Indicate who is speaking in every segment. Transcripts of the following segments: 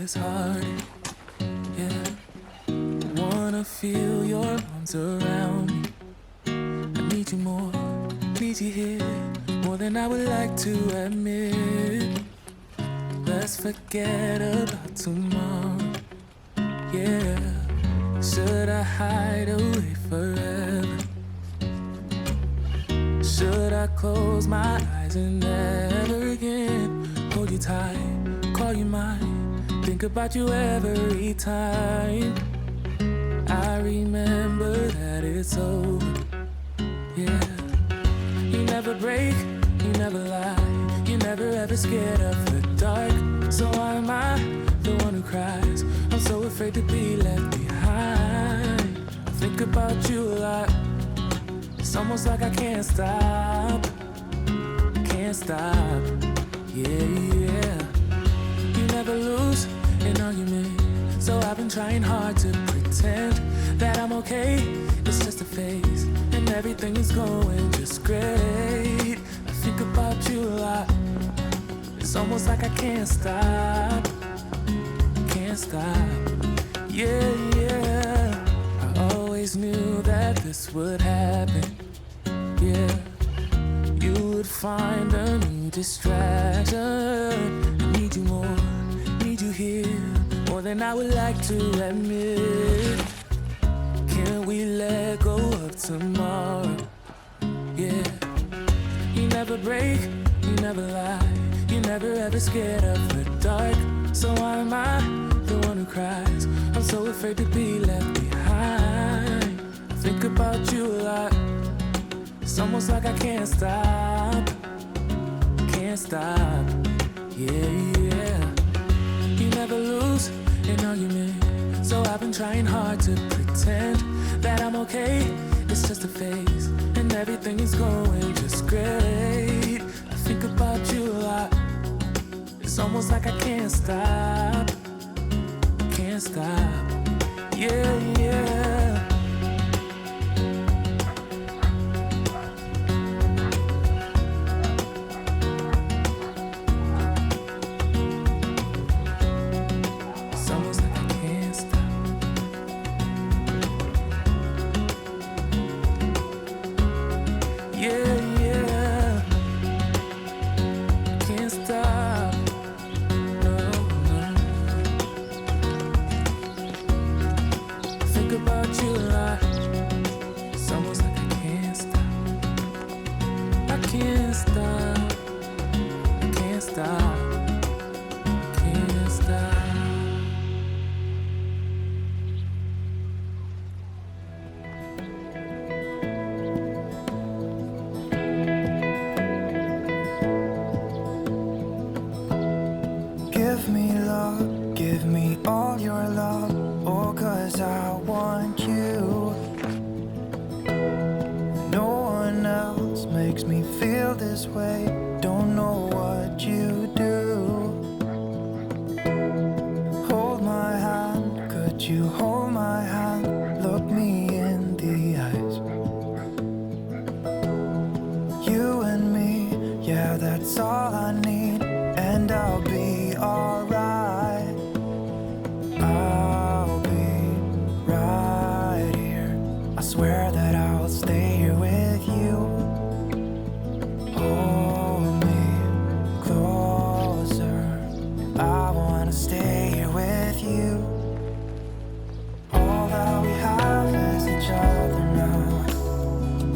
Speaker 1: this heart, yeah. Wanna feel your arms around me. I need you more, need you here, more than I would like to admit. Let's forget about tomorrow, yeah. Should I hide away forever? Should I close my eyes and never again hold you tight, call you mine, think about you every time? I remember that it's over, yeah. You never break, you never lie, you never ever scared of the dark. So why am I the one who cries? I'm so afraid to be left behind. I think about you a lot. It's almost like I can't stop, yeah, yeah. You never lose an argument, so I've been trying hard to pretend that I'm okay. It's just a phase, and everything is going just great. I think about you a lot. It's almost like I can't stop, yeah, yeah. I always knew that this would happen, yeah. You would find a new distraction. I need you more, need you here, more than I would like to admit. Can we let go of tomorrow, yeah. You never break, you never lie, you never ever scared of the dark. So why am I the one who cries? I'm so afraid to be left behind. I think about you a lot. It's almost like I can't stop, yeah, yeah. You never lose an argument, so I've been trying hard to pretend that I'm okay. It's just a phase, and everything is going just great. I think about you a lot. It's almost like I can't stop, yeah, yeah.
Speaker 2: Give me all your love, oh, 'cause I want you. No one else makes me feel this way, don't know what you do. Hold my hand, could you hold my hand, look me in the eyes. You and me, yeah, that's all I need, and I'll be alright. I'll be right here. I swear that I'll stay here with you. Hold me closer. I wanna stay here with you. All that we have is each other now.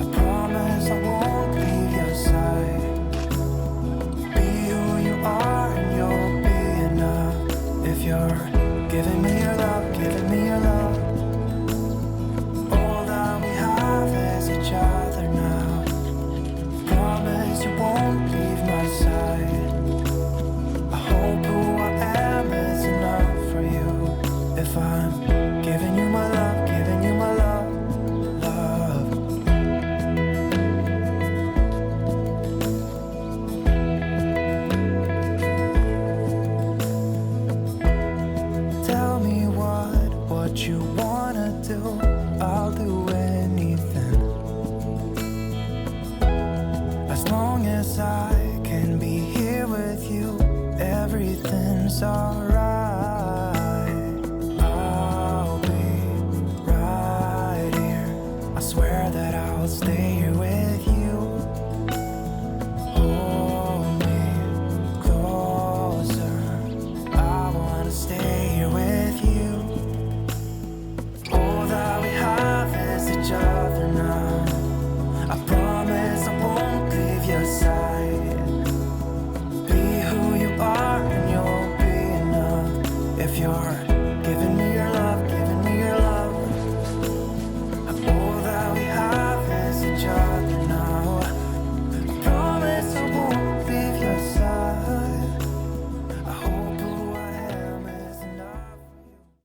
Speaker 2: I promise I won't leave your side. Be who you are and you'll be enough. If you're giving me your love, giving me your love. All that we have is each other now. Promise you won't leave my side. I hope who I am is enough for you. If I'm giving you my love, giving you my love, love. Tell me what you wanna do, I'll do anything. As long as I can be here with you, everything's alright.